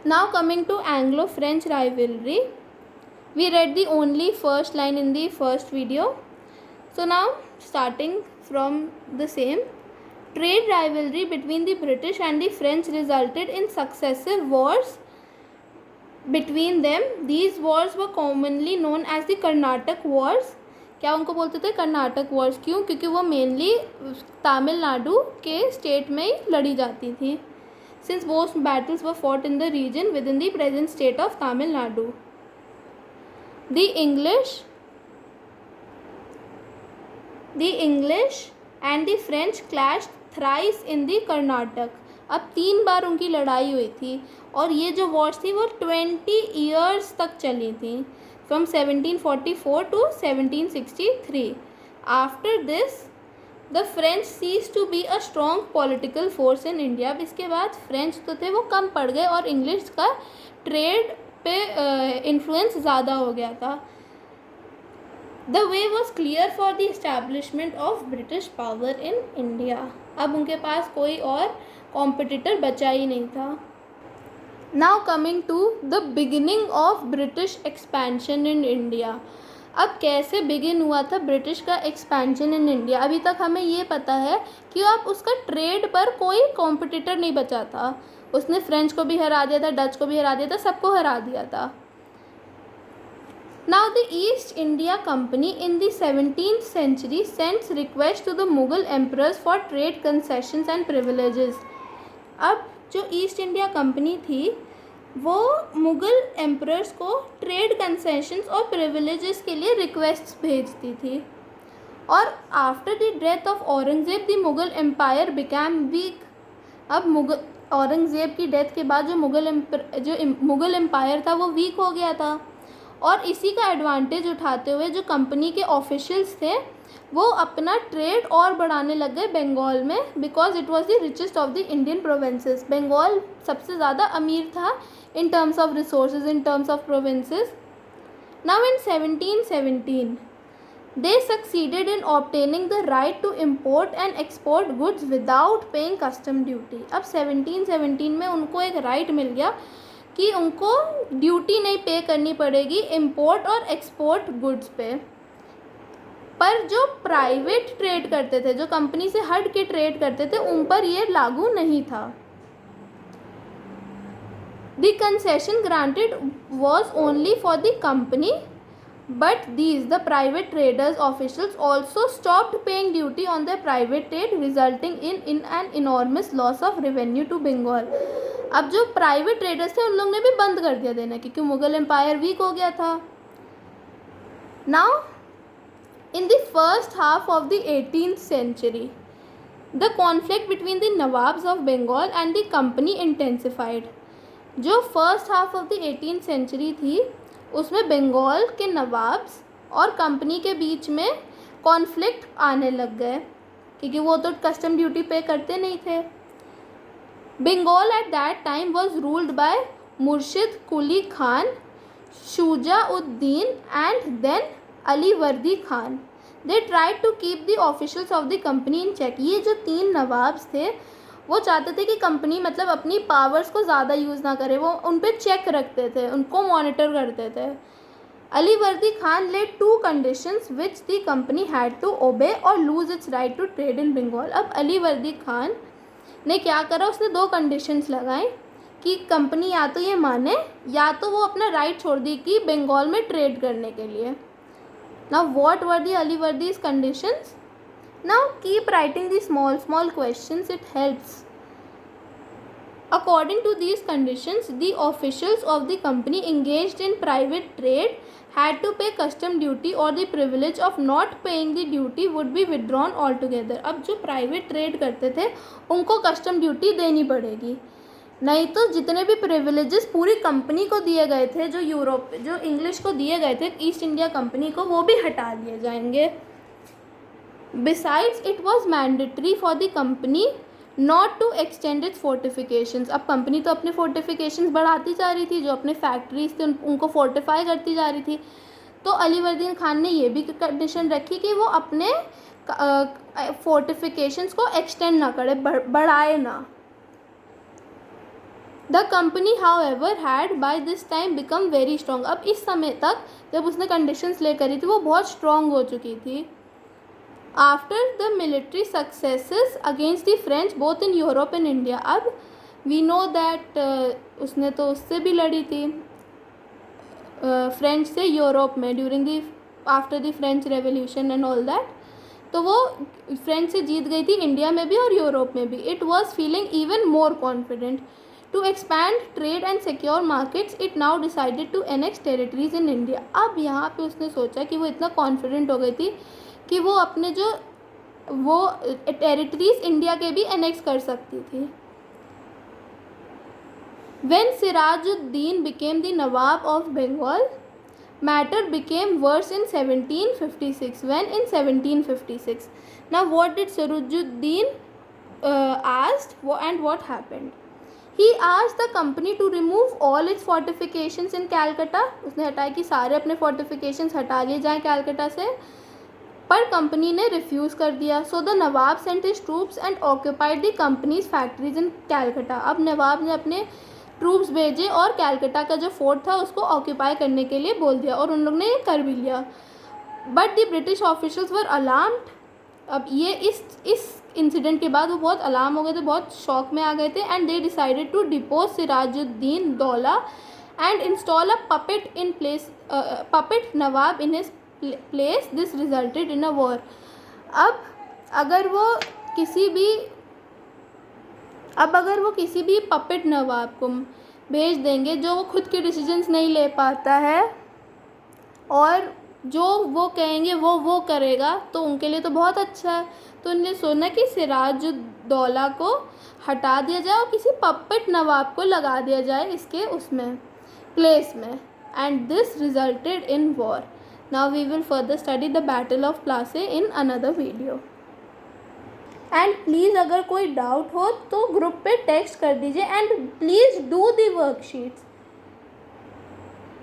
Now coming to Anglo-French rivalry, we read the only first line in the first video. So now starting from the same, trade rivalry between the British and the French resulted in successive wars between them. These wars were commonly known as the Karnataka Wars. क्या उनको बोलते थे Karnataka Wars? क्यों? क्योंकि वो mainly Tamil Nadu के state में ही लड़ी जाती थी. Since most battles were fought in the region within the present state of Tamil Nadu. The English and the French clashed thrice in the Karnataka. अब 3 बार उनकी लड़ाई हुई थी और ये जो वॉर्स थी वो 20 ईयर्स तक चली थी, from 1744 to 1763. After this the French ceased to be a strong political force in India. अब इसके बाद फ्रेंच तो थे वो कम पड़ गए और इंग्लिश का ट्रेड पे इन्फ्लुएंस ज़्यादा हो गया था. The way was clear for the establishment of British power in India. अब उनके पास कोई और कॉम्पिटिटर बचा ही नहीं था. Now coming to the beginning of British expansion in India. अब कैसे बिगिन हुआ था ब्रिटिश का एक्सपेंशन इन इंडिया? अभी तक हमें ये पता है कि अब उसका ट्रेड पर कोई कॉम्पिटिटर नहीं बचा था. उसने फ्रेंच को भी हरा दिया था, डच को भी हरा दिया था, सबको हरा दिया था. Now the East India Company in the 17th century sends requests to the Mughal emperors for trade concessions and privileges. अब जो ईस्ट इंडिया कंपनी थी वो मुग़ल एम्परर्स को ट्रेड कंसेशंस और प्रिविलेजेस के लिए रिक्वेस्ट्स भेजती थी. और after the death of Aurangzeb the Mughal empire became weak. अब औरंगज़ेब की डेथ के बाद जो मुग़ल एम्पायर था वो वीक हो गया था. और इसी का एडवांटेज उठाते हुए जो कंपनी के ऑफिशियल्स थे वो अपना ट्रेड और बढ़ाने लग गए बंगाल में, because it was the richest of the Indian provinces. Bengal सबसे ज़्यादा अमीर था in terms of resources, in terms of provinces. Now in 1717 they succeeded in obtaining the right to import and export goods without paying custom duty. अब 1717 में उनको एक right मिल गया कि उनको ड्यूटी नहीं पे करनी पड़ेगी इम्पोर्ट और एक्सपोर्ट गुड्स पे. पर जो प्राइवेट ट्रेड करते थे, जो कंपनी से हट के ट्रेड करते थे, उन पर ये लागू नहीं था. The concession granted was only for the company, but the private traders officials also stopped paying duty on their private trade, resulting in an enormous loss of revenue to Bengal. अब जो प्राइवेट ट्रेडर्स थे उन लोगों ने भी बंद कर दिया देना, क्योंकि मुगल एम्पायर वीक हो गया था. Now in the first half of the 18th century the conflict between the Nawabs of Bengal and the company intensified. जो first half of the 18th century थी उसमें बंगाल के नवाब्स और कंपनी के बीच में कॉन्फ्लिक्ट आने लग गए, क्योंकि वो तो कस्टम ड्यूटी पे करते नहीं थे. Bengal at that time was ruled by Murshid Quli Khan, Shujauddin and then Ali वर्दी Khan. They tried to keep the officials of the company in check. ये जो 3 नवाब्स थे वो चाहते थे कि कंपनी मतलब अपनी पावर्स को ज़्यादा यूज़ ना करे, वो उन पर चेक रखते थे, उनको मॉनिटर करते थे. अली वर्दी Khan laid 2 conditions which the company had to obey or lose its right to trade in Bengal. अब अली वर्दी खान ने क्या करा, उसने 2 कंडीशंस लगाई कि कंपनी या तो ये माने या तो वो अपना राइट छोड़ दी कि बंगाल में ट्रेड करने के लिए. Now what were the Ali Vardi's conditions? Now keep writing the small questions, it helps. According to these conditions, the officials of the company engaged in private trade had to pay custom duty or the privilege of not paying the duty would be withdrawn altogether. अब जो private trade करते थे उनको custom duty देनी पड़ेगी, नहीं तो जितने भी प्रिविलेजेस पूरी कंपनी को दिए गए थे, जो इंग्लिश को दिए गए थे ईस्ट इंडिया कंपनी को, वो भी हटा लिए जाएंगे. Besides, it was mandatory for the company not to extend its fortifications. अब कंपनी तो अपने fortifications बढ़ाती जा रही थी, जो अपने फैक्ट्रीज थे उनको फोर्टिफाई करती जा रही थी. तो अली वर्दीन खान ने ये भी कंडीशन रखी कि वो अपने फोर्टिफिकेशंस को एक्सटेंड ना करे, बढ़ाए ना. The company however had by this time become very strong. अब इस समय तक जब उसने कंडीशंस ले करी थी वो बहुत स्ट्रॉन्ग हो चुकी थी. After the military successes against the French both in Europe and India. अब वी नो दैट उसने तो उससे भी लड़ी थी फ्रेंच से यूरोप में during the after the French revolution and all that. तो वो फ्रेंच से जीत गई थी इंडिया में भी और यूरोप में भी. It was feeling even more confident to expand trade and secure markets. It now decided to annex territories in India. अब यहाँ पे उसने सोचा कि वो इतना कॉन्फिडेंट हो गई थी कि वो अपने जो वो टेरिटरीज इंडिया के भी एनेक्स कर सकती थी. When Sirajuddin became the Nawab of Bengal, matter became worse in 1756. When in 1756. Now what did Sirajuddin asked and what happened? He asked the company to remove all its fortifications in Calcutta. उसने हटाया कि सारे अपने fortifications हटा लिए जाएं Calcutta से, पर कंपनी ने रिफ्यूज़ कर दिया. So the Nawab sent his troops and occupied the companies factories in Calcutta. अब नवाब ने अपने ट्रूप्स भेजे और कैलकटा का जो फोर्ट था उसको ऑक्यूपाई करने के लिए बोल दिया और उन लोग ने ये कर भी लिया. But the British officials were alarmed. अब ये इस इंसिडेंट के बाद वो बहुत अलार्म हो गए थे, बहुत शॉक में आ गए थे. And they decided to depose Sirajuddin Daula and install a puppet in place puppet nawab in his place. This resulted in a war. अब अगर वो किसी भी पपेट नवाब को भेज देंगे जो वो खुद के डिसीजंस नहीं ले पाता है और जो वो कहेंगे वो करेगा, तो उनके लिए तो बहुत अच्छा है. तो उन्होंने सोचा कि सिराजुद्दौला को हटा दिया जाए और किसी पपेट नवाब को लगा दिया जाए इसके उसमें प्लेस में. And this resulted in war. Now we will further study the battle of Plassey in another video. And please अगर कोई डाउट हो तो ग्रुप पे टेक्स्ट कर दीजिए. And please do the worksheets.